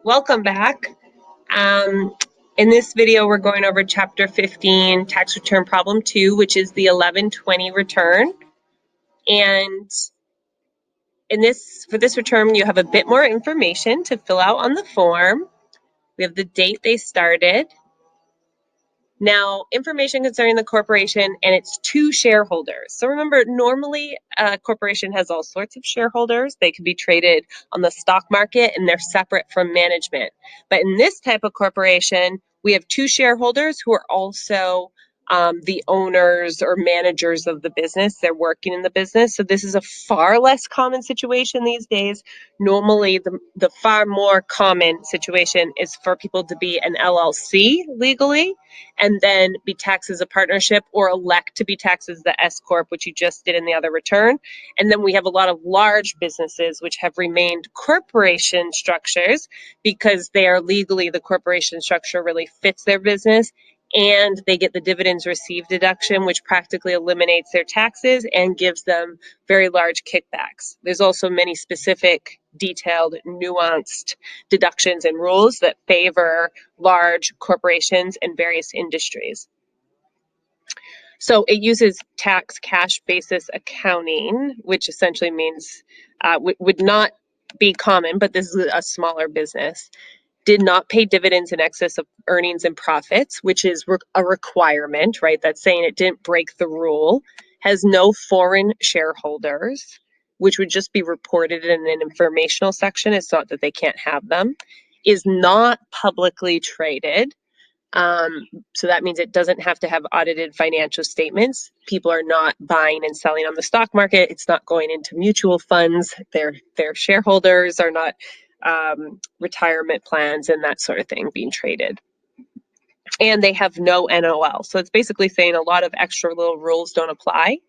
Welcome back. Um, in this video, we're going over Chapter 15, Tax Return Problem 2, which is the 1120 return. And for this return, you have a bit more information to fill out on the form. We have the date they started. Now, information concerning the corporation and its two shareholders. So remember, normally a corporation has all sorts of shareholders. They can be traded on the stock market and they're separate from management. But in this type of corporation, we have two shareholders who are also the owners or managers of the business. They're working in the business. So this is a far less common situation these days. Normally, the far more common situation is for people to be an LLC legally and then be taxed as a partnership or elect to be taxed as the S Corp, which you just did in the other return. And then we have a lot of large businesses which have remained corporation structures because they are legally, the corporation structure really fits their business, and they get the dividends received deduction, which practically eliminates their taxes and gives them very large kickbacks. There's also many specific, detailed, nuanced deductions and rules that favor large corporations and various industries. So it uses tax cash basis accounting, which essentially means would not be common, but this is a smaller business. Did not pay dividends in excess of earnings and profits, which is a requirement, right? That's saying it didn't break the rule. Has no foreign shareholders, which would just be reported in an informational section. It's not that they can't have them. Is not publicly traded. So that means it doesn't have to have audited financial statements. People are not buying and selling on the stock market. It's not going into mutual funds. Their shareholders are not retirement plans and that sort of thing being traded. And they have no NOL. So it's basically saying a lot of extra little rules don't apply.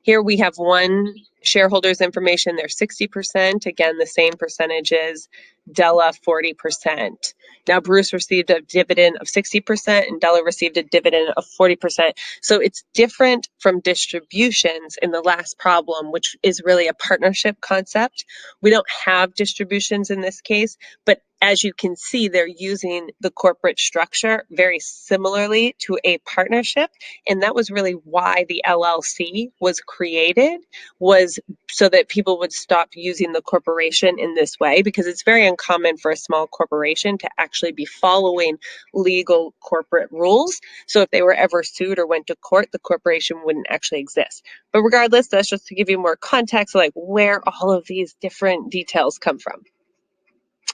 Here we have one shareholders information, they're 60%. Again, the same percentages, Della 40%. Now Bruce received a dividend of 60% and Della received a dividend of 40%. So it's different from distributions in the last problem, which is really a partnership concept. We don't have distributions in this case, but as you can see, they're using the corporate structure very similarly to a partnership. And that was really why the LLC was created, was so that people would stop using the corporation in this way, because it's very uncommon for a small corporation to actually be following legal corporate rules. So if they were ever sued or went to court, the corporation wouldn't actually exist. But regardless, that's just to give you more context, like where all of these different details come from.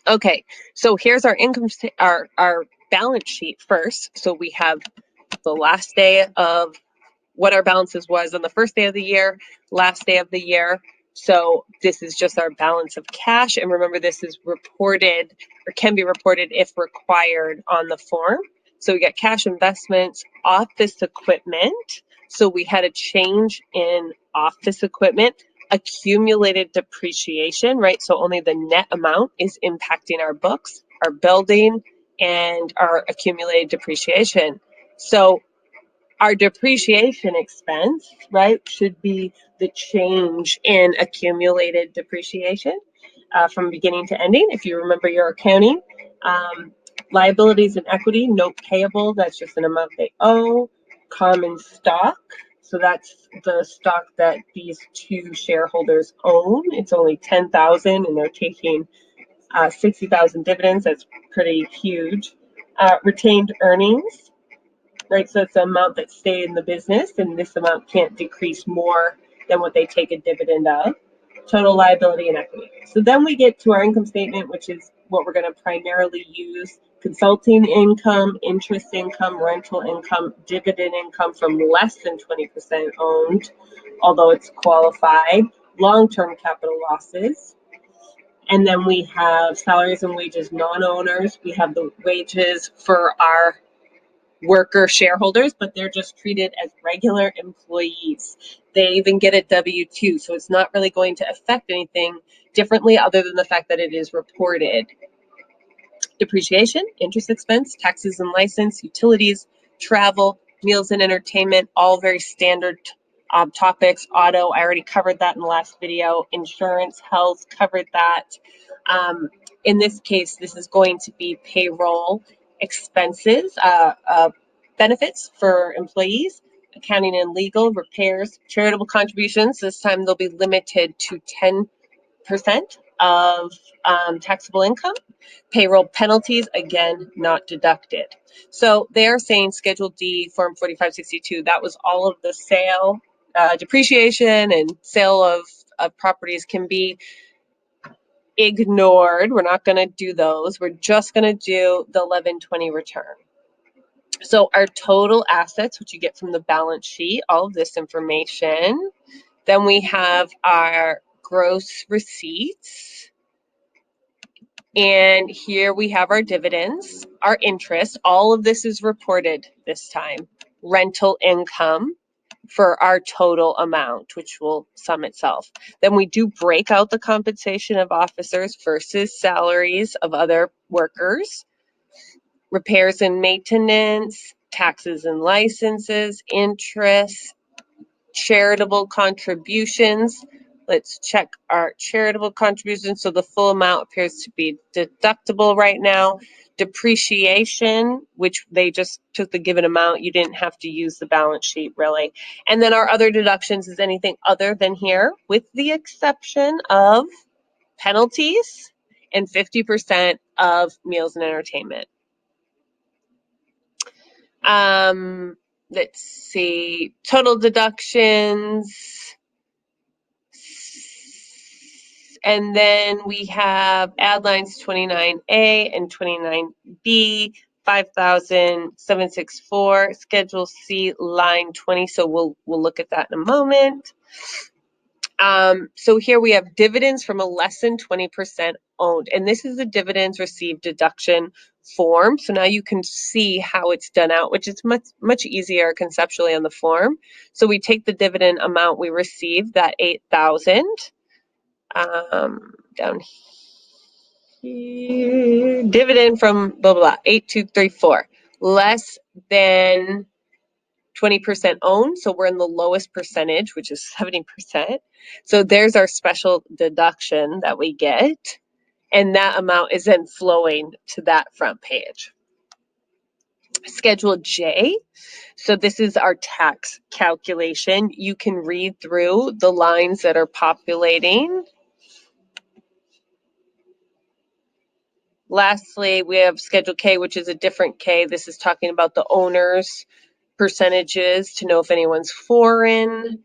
Okay, so here's our our balance sheet first. So we have the last day of what our balances was on the first day of the year, last day of the year. So this is just our balance of cash. And remember, this is reported or can be reported if required on the form. So we got cash investments, office equipment. So we had a change in office equipment, accumulated depreciation, right? So only the net amount is impacting our books, our building, and our accumulated depreciation. So our depreciation expense, right, should be the change in accumulated depreciation from beginning to ending, if you remember your accounting. Liabilities and equity, note payable, that's just an amount they owe. Common stock, so that's the stock that these two shareholders own. It's only 10,000 and they're taking 60,000 dividends. That's pretty huge. Retained earnings, right? So it's the amount that stay in the business, and this amount can't decrease more than what they take a dividend of. Total liability and equity. So then we get to our income statement, which is what we're going to primarily use. Consulting income, interest income, rental income, dividend income from less than 20% owned, although it's qualified, long-term capital losses. And then we have salaries and wages non-owners. We have the wages for our worker shareholders, but they're just treated as regular employees. They even get a W-2, so it's not really going to affect anything differently other than the fact that it is reported. Depreciation, interest expense, taxes and license, utilities, travel, meals and entertainment, all very standard topics. Auto, I already covered that in the last video. Insurance, health, covered that. In this case, this is going to be payroll expenses, benefits for employees, accounting and legal, repairs, charitable contributions. This time they'll be limited to 10% of taxable income. Payroll penalties, again, not deducted. So they are saying Schedule D, Form 4562, that was all of the sale, depreciation and sale of properties can be ignored. We're not going to do those. We're just going to do the 1120 return. So our total assets, which you get from the balance sheet, all of this information. Then we have our gross receipts. And here we have our dividends, our interest. All of this is reported this time. Rental income for our total amount, which will sum itself. Then we do break out the compensation of officers versus salaries of other workers, repairs and maintenance, taxes and licenses, interest, charitable contributions. Let's check our charitable contributions. So the full amount appears to be deductible right now. Depreciation, which they just took the given amount. You didn't have to use the balance sheet really. And then our other deductions is anything other than here, with the exception of penalties and 50% of meals and entertainment. Let's see, total deductions. And then we have add lines 29A and 29B, 5,764, Schedule C, line 20. So we'll look at that in a moment. So here we have dividends from a less than 20% owned. And this is the dividends received deduction form. So now you can see how it's done out, which is much easier conceptually on the form. So we take the dividend amount we received, that 8,000. Down here, dividend from blah, blah, blah, 8234, less than 20% owned. So we're in the lowest percentage, which is 70%. So there's our special deduction that we get. And that amount is then flowing to that front page. Schedule J. So this is our tax calculation. You can read through the lines that are populating. Lastly, we have Schedule K, which is a different K. This is talking about the owner's percentages to know if anyone's foreign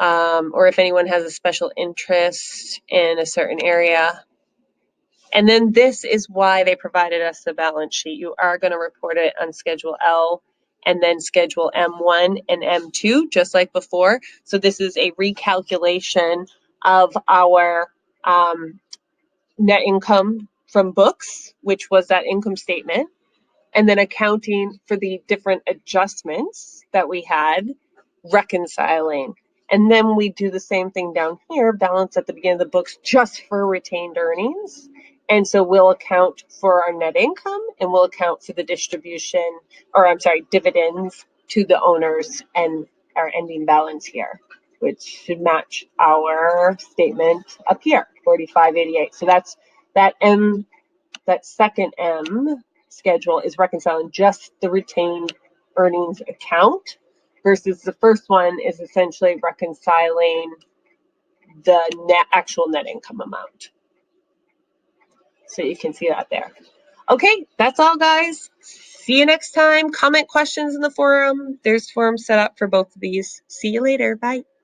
or if anyone has a special interest in a certain area. And then this is why they provided us the balance sheet. You are going to report it on Schedule L and then Schedule M1 and M2, just like before. So this is a recalculation of our net income from books, which was that income statement, and then accounting for the different adjustments that we had, reconciling. And then we do the same thing down here, balance at the beginning of the books just for retained earnings. And so we'll account for our net income and we'll account for the distribution, or I'm sorry, dividends to the owners and our ending balance here, which should match our statement up here, 4588. So that's that M, that second M schedule is reconciling just the retained earnings account versus the first one is essentially reconciling the actual net income amount. So you can see that there. Okay, that's all, guys. See you next time. Comment questions in the forum. There's forums set up for both of these. See you later. Bye.